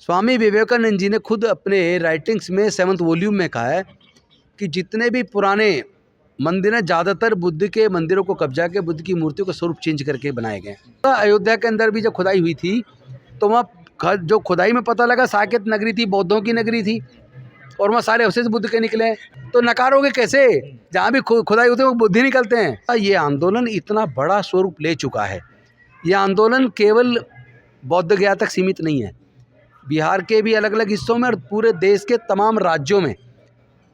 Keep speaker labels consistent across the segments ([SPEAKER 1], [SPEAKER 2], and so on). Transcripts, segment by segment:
[SPEAKER 1] स्वामी विवेकानंद जी ने खुद अपने राइटिंग्स में 7th वॉल्यूम में कहा है कि जितने भी पुराने मंदिर हैं ज़्यादातर बुद्ध के मंदिरों को कब्जा के बुद्ध की मूर्तियों का स्वरूप चेंज करके बनाए गए। तो अयोध्या के अंदर भी जब खुदाई हुई थी तो वहाँ जो खुदाई में पता लगा साकेत नगरी थी, बौद्धों की नगरी थी और वहाँ सारे अवशेष बुद्ध के निकले। तो नकारोगे कैसे? जहाँ भी खुदाई होती है वो बुद्ध ही निकलते हैं। ये आंदोलन इतना बड़ा स्वरूप ले चुका है। ये आंदोलन केवल बौद्ध गया तक सीमित नहीं है, बिहार के भी अलग अलग हिस्सों में और पूरे देश के तमाम राज्यों में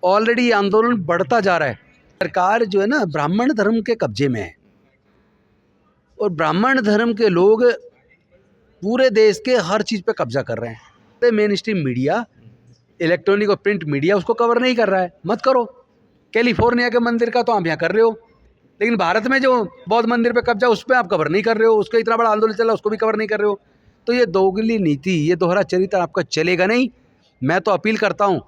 [SPEAKER 1] ऑलरेडी आंदोलन बढ़ता जा रहा है। सरकार जो है ना ब्राह्मण धर्म के कब्जे में है और ब्राह्मण धर्म के लोग पूरे देश के हर चीज़ पे कब्जा कर रहे हैं। तो मेन स्ट्रीम मीडिया, इलेक्ट्रॉनिक और प्रिंट मीडिया उसको कवर नहीं कर रहा है। मत करो, कैलिफोर्निया के मंदिर का तो आप यहाँ कर रहे हो, लेकिन भारत में जो बौद्ध मंदिर पे कब्जा उस पर आप कवर नहीं कर रहे हो। उसका इतना बड़ा आंदोलन चल रहा है, उसको भी कवर नहीं कर रहे हो। तो ये दोगली नीति, ये दोहरा चरित्र आपका चलेगा नहीं। मैं तो अपील करता हूँ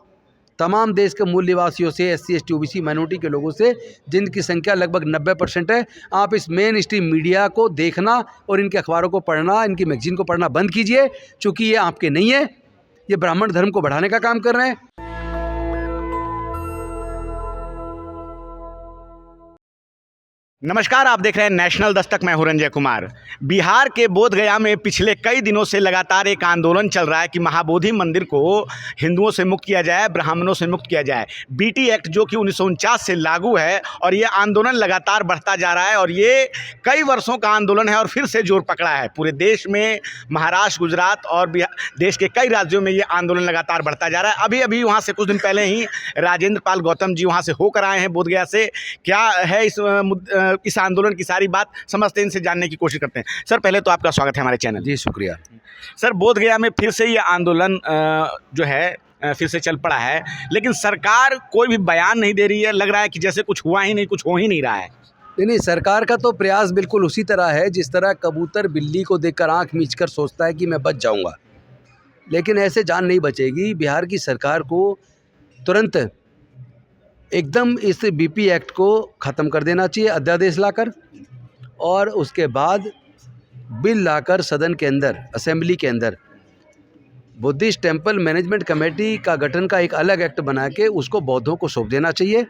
[SPEAKER 1] तमाम देश के मूल निवासियों से, SC ST OBC माइनॉरिटी के लोगों से, जिनकी संख्या लगभग 90% है, आप इस मेन स्ट्रीम मीडिया को देखना और इनके अखबारों को पढ़ना, इनकी मैगजीन को पढ़ना बंद कीजिए, क्योंकि ये आपके नहीं है। ये ब्राह्मण धर्म को बढ़ाने का काम कर रहे हैं।
[SPEAKER 2] नमस्कार, आप देख रहे हैं नेशनल दस्तक। मैं हूं रंजय कुमार। बिहार के बोधगया में पिछले कई दिनों से लगातार एक आंदोलन चल रहा है कि महाबोधि मंदिर को हिंदुओं से मुक्त किया जाए, ब्राह्मणों से मुक्त किया जाए। BT एक्ट जो कि 1949 से लागू है और ये आंदोलन लगातार बढ़ता जा रहा है और ये कई वर्षों का आंदोलन है और फिर से जोर पकड़ा है। पूरे देश में महाराष्ट्र, गुजरात और देश के कई राज्यों में ये आंदोलन लगातार बढ़ता जा रहा है। अभी अभी वहाँ से कुछ दिन पहले ही राजेंद्र पाल गौतम जी वहाँ से होकर आए हैं बोधगया से। क्या है इस आंदोलन की सारी बात समझते हैं, इनसे जानने की कोशिश करते हैं। सर, पहले तो आपका स्वागत है हमारे चैनल।
[SPEAKER 1] जी शुक्रिया।
[SPEAKER 2] सर, बोधगया में फिर से ये आंदोलन जो है फिर से चल पड़ा है, लेकिन सरकार कोई भी बयान नहीं दे रही है। लग रहा है कि जैसे कुछ हुआ ही नहीं, कुछ हो ही नहीं रहा है।
[SPEAKER 1] नहीं, सरकार का तो प्रयास बिल्कुल उसी तरह है जिस तरह कबूतर बिल्ली को देखकर आंख मीचकर सोचता है कि मैं बच जाऊंगा, लेकिन ऐसे जान नहीं बचेगी। बिहार की सरकार को तुरंत एकदम इस BP एक्ट को ख़त्म कर देना चाहिए, अध्यादेश लाकर, और उसके बाद बिल लाकर सदन के अंदर, असेंबली के अंदर बुद्धिस्ट टेम्पल मैनेजमेंट कमेटी का गठन का एक अलग एक्ट बना के उसको बौद्धों को सौंप देना चाहिए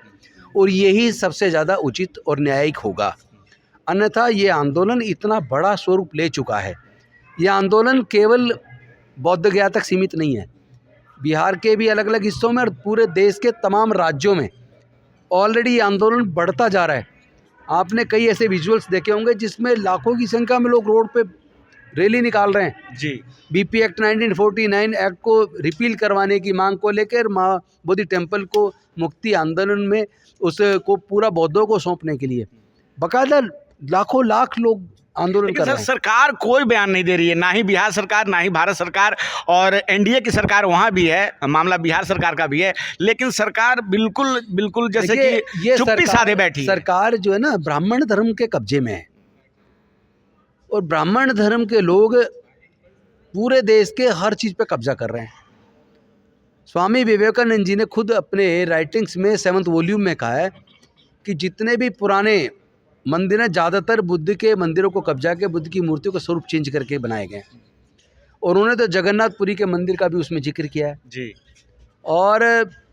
[SPEAKER 1] और यही सबसे ज़्यादा उचित और न्यायिक होगा। अन्यथा ये आंदोलन इतना बड़ा स्वरूप ले चुका है। ये आंदोलन केवल बौद्ध गया तक सीमित नहीं है, बिहार के भी अलग अलग हिस्सों में और पूरे देश के तमाम राज्यों में ऑलरेडी आंदोलन बढ़ता जा रहा है। आपने कई ऐसे विजुअल्स देखे होंगे जिसमें लाखों की संख्या में लोग रोड पे रैली निकाल रहे हैं
[SPEAKER 2] जी।
[SPEAKER 1] BP एक्ट 1949 एक्ट को रिपील करवाने की मांग को लेकर, महाबोधि टेम्पल को मुक्ति आंदोलन में उसको पूरा बौद्धों को सौंपने के लिए बाकायदा लाखों लाख लोग आंदोलन कर रहे हैं।
[SPEAKER 2] सरकार कोई बयान नहीं दे रही है, ना ही बिहार सरकार, ना ही भारत सरकार, और NDA की सरकार वहाँ भी है, मामला बिहार सरकार का भी है, लेकिन सरकार बिल्कुल जैसे कि चुप्पी साधे बैठी।
[SPEAKER 1] सरकार जो है ना ब्राह्मण धर्म के कब्जे में है और ब्राह्मण धर्म के लोग पूरे देश के हर चीज़ पे कब्जा कर रहे हैं। स्वामी विवेकानंद जी ने खुद अपने राइटिंग्स में 7th वॉल्यूम में कहा है कि जितने भी पुराने मंदिर हैं ज़्यादातर बुद्ध के मंदिरों को कब्जा के बुद्ध की मूर्तियों का स्वरूप चेंज करके बनाए गए। और उन्होंने तो जगन्नाथपुरी के मंदिर का भी उसमें जिक्र किया है जी। और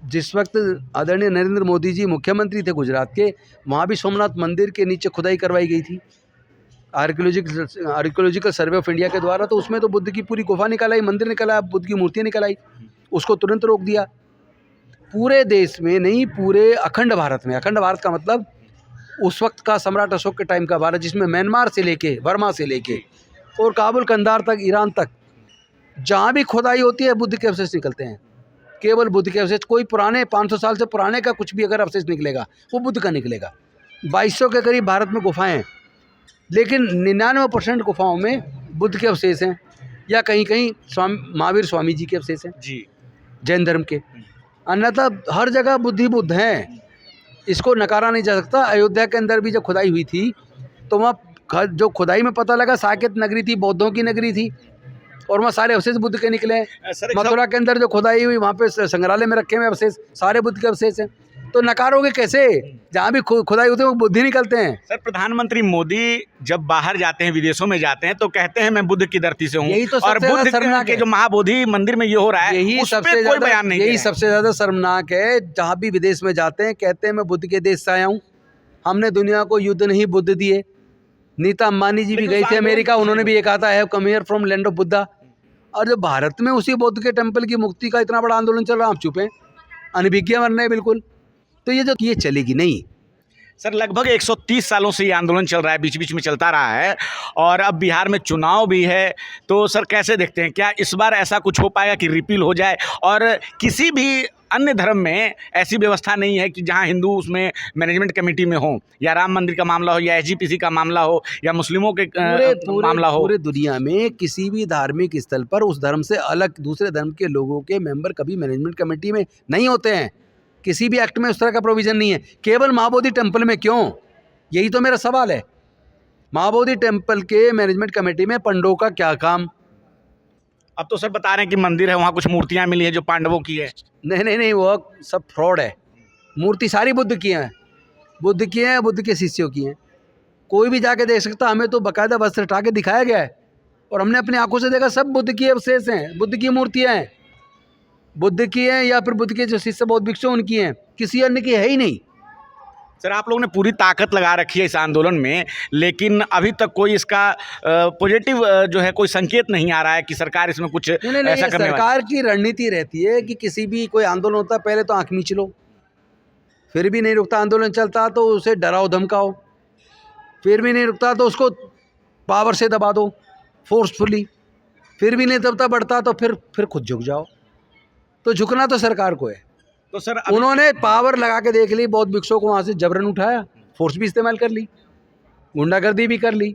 [SPEAKER 1] जिस वक्त आदरणीय नरेंद्र मोदी जी मुख्यमंत्री थे गुजरात के, वहाँ भी सोमनाथ मंदिर के नीचे खुदाई करवाई गई थी आर्कियोलॉजिकल सर्वे ऑफ इंडिया के द्वारा। तो उसमें तो बुद्ध की पूरी गुफा निकल आई, मंदिर निकला, बुद्ध की मूर्तियाँ निकल आई, उसको तुरंत रोक दिया। पूरे देश में नहीं, पूरे अखंड भारत में, अखंड भारत का मतलब उस वक्त का सम्राट अशोक के टाइम का भारत, जिसमें म्यांमार से लेके, बर्मा से लेके और काबुल कंधार तक, ईरान तक, जहाँ भी खुदाई होती है बुद्ध के अवशेष निकलते हैं। केवल बुद्ध के अवशेष, कोई पुराने 500 साल से पुराने का कुछ भी अगर अवशेष निकलेगा वो बुद्ध का निकलेगा। 2200 के करीब भारत में गुफाएं हैं, लेकिन 99% गुफाओं में बुद्ध के अवशेष हैं या कहीं कहीं महावीर स्वामी जी के अवशेष हैं जी, जैन धर्म के। अन्यथा हर जगह बुद्ध ही बुद्ध हैं, इसको नकारा नहीं जा सकता। अयोध्या के अंदर भी जब खुदाई हुई थी तो वहाँ जो खुदाई में पता लगा साकेत नगरी थी, बौद्धों की नगरी थी और वहाँ सारे अवशेष बुद्ध के निकले। मथुरा के अंदर जो खुदाई हुई वहाँ पे संग्रहालय में रखे हुए अवशेष सारे बुद्ध के अवशेष हैं। तो नकारोगे कैसे? जहाँ भी खुदाई होती है वो बुद्धि निकलते हैं।
[SPEAKER 2] सर, प्रधानमंत्री मोदी जब बाहर जाते हैं, विदेशों में जाते हैं, तो कहते हैं मैं बुद्ध की धरती से हूँ।
[SPEAKER 1] यही तो
[SPEAKER 2] और
[SPEAKER 1] सबसे ज्यादा
[SPEAKER 2] बुद्ध
[SPEAKER 1] शर्मनाक
[SPEAKER 2] के
[SPEAKER 1] है।
[SPEAKER 2] जो महाबोधि मंदिर में ये हो रहा है,
[SPEAKER 1] यही
[SPEAKER 2] उस पे
[SPEAKER 1] सबसे
[SPEAKER 2] कोई
[SPEAKER 1] ज्यादा
[SPEAKER 2] बयान नहीं दे
[SPEAKER 1] यही
[SPEAKER 2] रहे हैं।
[SPEAKER 1] सबसे ज्यादा शर्मनाक है। जहाँ भी विदेश में जाते हैं कहते हैं मैं बुद्ध के देश से आया हूँ, हमने दुनिया को युद्ध नहीं बुद्ध दिए। नीता अंबानी जी भी
[SPEAKER 2] लेकिन
[SPEAKER 1] गई
[SPEAKER 2] उस
[SPEAKER 1] थी
[SPEAKER 2] आंदोलन
[SPEAKER 1] अमेरिका,
[SPEAKER 2] को
[SPEAKER 1] उन्होंने भी ये कहा था, I have come here from land of Buddha. और जो भारत में उसी बुद्ध के टेम्पल की मुक्ति का इतना बड़ा आंदोलन चल रहा है, आप चुप हैं, अनभिज्ञ बन रहे हैं बिल्कुल। तो ये चलेगी नहीं।
[SPEAKER 2] सर, लगभग 130 सालों से ये आंदोलन चल रहा है, बीच बीच में चलता रहा है, और अब बिहार में चुनाव भी है। तो सर, कैसे देखते हैं, क्या इस बार ऐसा कुछ हो पाएगा कि रिपील हो जाए? और किसी भी अन्य धर्म में ऐसी व्यवस्था नहीं है कि जहां हिंदू उसमें मैनेजमेंट कमेटी में हो, या राम मंदिर का मामला हो, या एसजीपीसी का मामला हो, या मुस्लिमों के मामला हो।
[SPEAKER 1] पूरे दुनिया में किसी भी धार्मिक स्थल पर उस धर्म से अलग दूसरे धर्म के लोगों के मेंबर कभी मैनेजमेंट कमेटी में नहीं होते हैं। किसी भी एक्ट में उस तरह का प्रोविजन नहीं है। केवल महाबोधि टेम्पल में क्यों? यही तो मेरा सवाल है। महाबोधि टेम्पल के मैनेजमेंट कमेटी में पंडों का क्या काम?
[SPEAKER 2] अब तो सर बता रहे हैं कि मंदिर है, वहाँ कुछ मूर्तियाँ मिली है जो पांडवों की है।
[SPEAKER 1] नहीं, वो सब फ्रॉड है। मूर्ति सारी बुद्ध की हैं, बुद्ध की हैं, बुद्ध के शिष्यों की हैं। कोई भी जाके देख सकता, हमें तो बाकायदा वस्त्र हटा के दिखाया गया है और हमने अपनी आंखों से देखा, सब बुद्ध की अवशेष हैं, बुद्ध की मूर्तियाँ हैं, बुद्ध की हैं या फिर बुद्ध के जो शिष्य बौद्ध भिक्षु उनकी हैं, किसी अन्य की है ही नहीं।
[SPEAKER 2] सर, आप लोगों ने पूरी ताकत लगा रखी है इस आंदोलन में, लेकिन अभी तक कोई इसका पॉजिटिव जो है कोई संकेत नहीं आ रहा है कि सरकार इसमें कुछ
[SPEAKER 1] नहीं,
[SPEAKER 2] ऐसा करने वाली।
[SPEAKER 1] सरकार की रणनीति रहती है कि किसी भी कोई आंदोलन होता है पहले तो आंख मींच लो, फिर भी नहीं रुकता आंदोलन चलता तो उसे डराओ धमकाओ, फिर भी नहीं रुकता तो उसको पावर से दबा दो फोर्सफुली, फिर भी नहीं दबता बढ़ता तो फिर खुद झुक जाओ। तो झुकना तो सरकार को है।
[SPEAKER 2] तो सर,
[SPEAKER 1] उन्होंने पावर लगा के देख ली, बौद्ध भिक्षुओं को वहाँ से जबरन उठाया, फोर्स भी इस्तेमाल कर ली, गुंडागर्दी भी कर ली,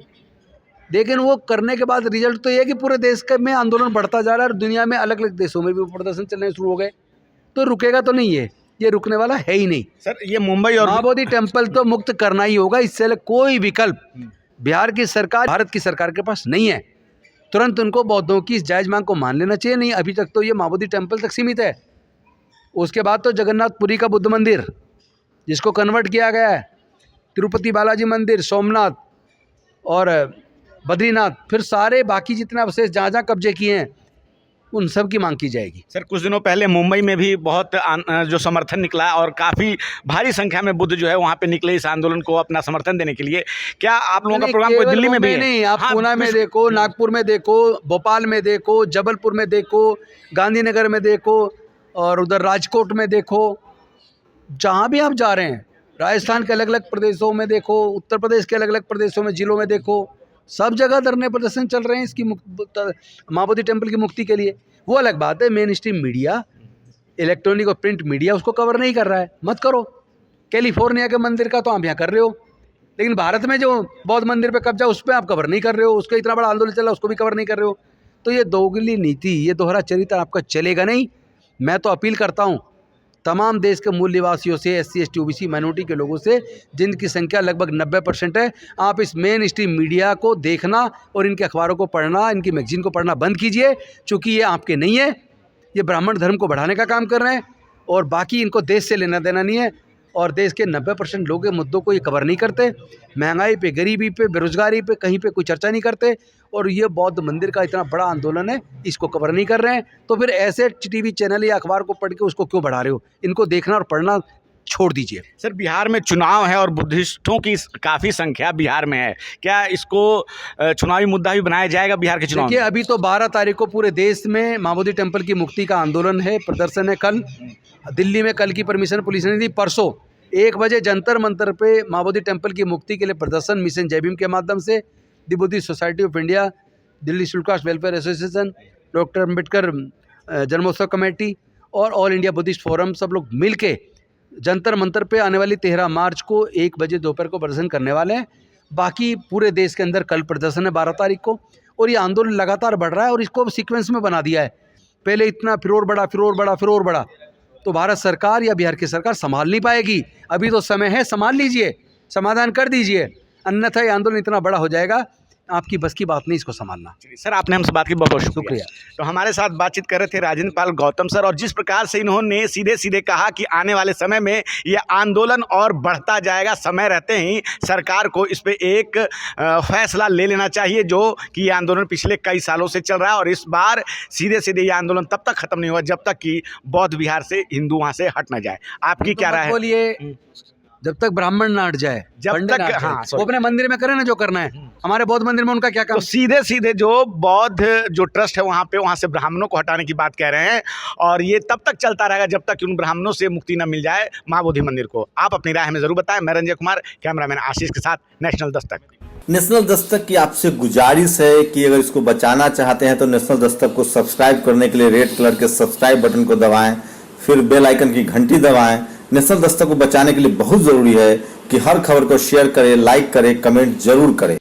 [SPEAKER 1] लेकिन वो करने के बाद रिजल्ट तो ये है कि पूरे देश में आंदोलन बढ़ता जा रहा है और दुनिया में अलग अलग देशों में भी प्रदर्शन चलने शुरू हो गए। तो रुकेगा तो नहीं, ये रुकने वाला है ही नहीं।
[SPEAKER 2] सर, ये मुंबई और
[SPEAKER 1] महाबोधि टेम्पल तो मुक्त करना ही होगा, इससे अलग कोई विकल्प बिहार की सरकार, भारत की सरकार के पास नहीं है। तुरंत उनको बौद्धों की इस जायज मांग को मान लेना चाहिए। नहीं, अभी तक तो ये महाबोधि टेम्पल तक सीमित है। उसके बाद तो जगन्नाथपुरी का बुद्ध मंदिर जिसको कन्वर्ट किया गया है, तिरुपति बालाजी मंदिर, सोमनाथ और बद्रीनाथ, फिर सारे बाकी जितने अवशेष जहाँ जहाँ कब्जे किए हैं उन सब की मांग की जाएगी।
[SPEAKER 2] सर, कुछ दिनों पहले मुंबई में भी बहुत जो समर्थन निकला और काफ़ी भारी संख्या में बुद्ध जो है वहाँ पे निकले इस आंदोलन को अपना समर्थन देने के लिए। क्या आप लोगों का प्रोग्राम कोई दिल्ली में भी है?
[SPEAKER 1] नहीं, आप
[SPEAKER 2] हाँ,
[SPEAKER 1] पूना में देखो, नागपुर में देखो, भोपाल में देखो, जबलपुर में देखो, गांधीनगर में देखो और उधर राजकोट में देखो, जहाँ भी आप जा रहे हैं, राजस्थान के अलग अलग प्रदेशों में देखो, उत्तर प्रदेश के अलग अलग प्रदेशों में जिलों में देखो, सब जगह धरने प्रदर्शन चल रहे हैं इसकी महाबोधि टेम्पल की मुक्ति के लिए। वो अलग बात है, मेन स्ट्रीम मीडिया, इलेक्ट्रॉनिक और प्रिंट मीडिया उसको कवर नहीं कर रहा है। मत करो। कैलिफोर्निया के मंदिर का तो आप यहाँ कर रहे हो, लेकिन भारत में जो बौद्ध मंदिर पे कब्जा उस पर आप कवर नहीं कर रहे हो, उसका इतना बड़ा आंदोलन चला उसको भी कवर नहीं कर रहे हो। तो ये दोगली नीति, ये दोहरा चरित्र आपका चलेगा नहीं। मैं तो अपील करता हूँ तमाम देश के मूल निवासियों से, SC ST OBC माइनॉरिटी के लोगों से, जिनकी संख्या लगभग 90% है, आप इस मेन स्ट्रीम मीडिया को देखना और इनके अखबारों को पढ़ना, इनकी मैगजीन को पढ़ना बंद कीजिए, चूँकि ये आपके नहीं है। ये ब्राह्मण धर्म को बढ़ाने का काम कर रहे हैं और बाकी इनको देश से लेना देना नहीं है। और देश के 90% लोगों के मुद्दों को ये कवर नहीं करते। महंगाई पे, गरीबी पे, बेरोजगारी पे कहीं पे कोई चर्चा नहीं करते। और ये बौद्ध मंदिर का इतना बड़ा आंदोलन है, इसको कवर नहीं कर रहे हैं। तो फिर ऐसे TV चैनल या अखबार को पढ़ के उसको क्यों बढ़ा रहे हो? इनको देखना और पढ़ना छोड़ दीजिए।
[SPEAKER 2] सर, बिहार में चुनाव है और बुद्धिस्टों की काफ़ी संख्या बिहार में है, क्या इसको चुनावी मुद्दा भी बनाया जाएगा बिहार के चुनाव में?
[SPEAKER 1] देखिए, अभी तो 12 तारीख को पूरे देश में महाबोधि टेम्पल की मुक्ति का आंदोलन है, प्रदर्शन है। कल दिल्ली में कल की परमिशन पुलिस ने दी। परसों 1 बजे जंतर मंतर पे महाबोधि टेम्पल की मुक्ति के लिए प्रदर्शन मिशन जय भीम के माध्यम से, the Buddhist society of India, Delhi scheduled caste welfare association, doctor Ambedkar जन्मोत्सव कमेटी और ऑल इंडिया बुद्धिस्ट फोरम, सब लोग मिल के जंतर मंतर पे आने वाली 13 मार्च को 1 बजे दोपहर को प्रदर्शन करने वाले हैं। बाकी पूरे देश के अंदर कल प्रदर्शन है 12 तारीख को। और ये आंदोलन लगातार बढ़ रहा है और इसको सीक्वेंस में बना दिया है। पहले इतना, फिर और बड़ा, फिर और बड़ा, फिर और बड़ा। तो भारत सरकार या बिहार की सरकार संभाल नहीं पाएगी। अभी तो समय है, संभाल लीजिए, समाधान कर दीजिए, अन्यथा ये आंदोलन इतना बड़ा हो जाएगा। आपकी बस की बात नहीं इसको संभालना।
[SPEAKER 2] चलिए सर, आपने हमसे बात की, बहुत बहुत शुक्रिया।
[SPEAKER 1] शुक्रिया।
[SPEAKER 2] तो हमारे साथ बातचीत कर रहे थे राजेंद्र पाल गौतम सर, और जिस प्रकार से इन्होंने सीधे सीधे कहा कि आने वाले समय में ये आंदोलन और बढ़ता जाएगा, समय रहते ही सरकार को इस पे एक फैसला ले लेना चाहिए, जो कि ये आंदोलन पिछले कई सालों से चल रहा है, और इस बार सीधे सीधे ये आंदोलन तब तक खत्म नहीं हुआ जब तक कि बौद्ध विहार से हिंदू वहाँ से हट न जाए। आपकी क्या राय है?
[SPEAKER 1] बोलिए, जब तक ब्राह्मण ना हट जाए,
[SPEAKER 2] जब
[SPEAKER 1] पंडित
[SPEAKER 2] तक-
[SPEAKER 1] ना हट जाए,
[SPEAKER 2] हाँ,
[SPEAKER 1] वो अपने मंदिर में करे ना जो करना है। हमारे बौद्ध मंदिर में उनका क्या काम?
[SPEAKER 2] तो सीधे सीधे जो बौद्ध जो ट्रस्ट है वहाँ से ब्राह्मणों को हटाने की बात कह रहे हैं, और ये तब तक चलता रहेगा जब तक कि उन ब्राह्मणों से मुक्ति न मिल जाए महाबोधि मंदिर को। आप अपनी राय हमें जरूर बताएं। मैं रंजय कुमार, कैमरामैन आशीष के साथ, नेशनल दस्तक।
[SPEAKER 3] नेशनल दस्तक की आपसे गुजारिश है कि अगर इसको बचाना चाहते हैं तो नेशनल दस्तक को सब्सक्राइब करने के लिए रेड कलर के सब्सक्राइब बटन को दबाएं, फिर बेल आइकन की घंटी दबाएं। नेशनल दस्तक को बचाने के लिए बहुत जरूरी है कि हर खबर को शेयर करें, लाइक करें, कमेंट जरूर करें।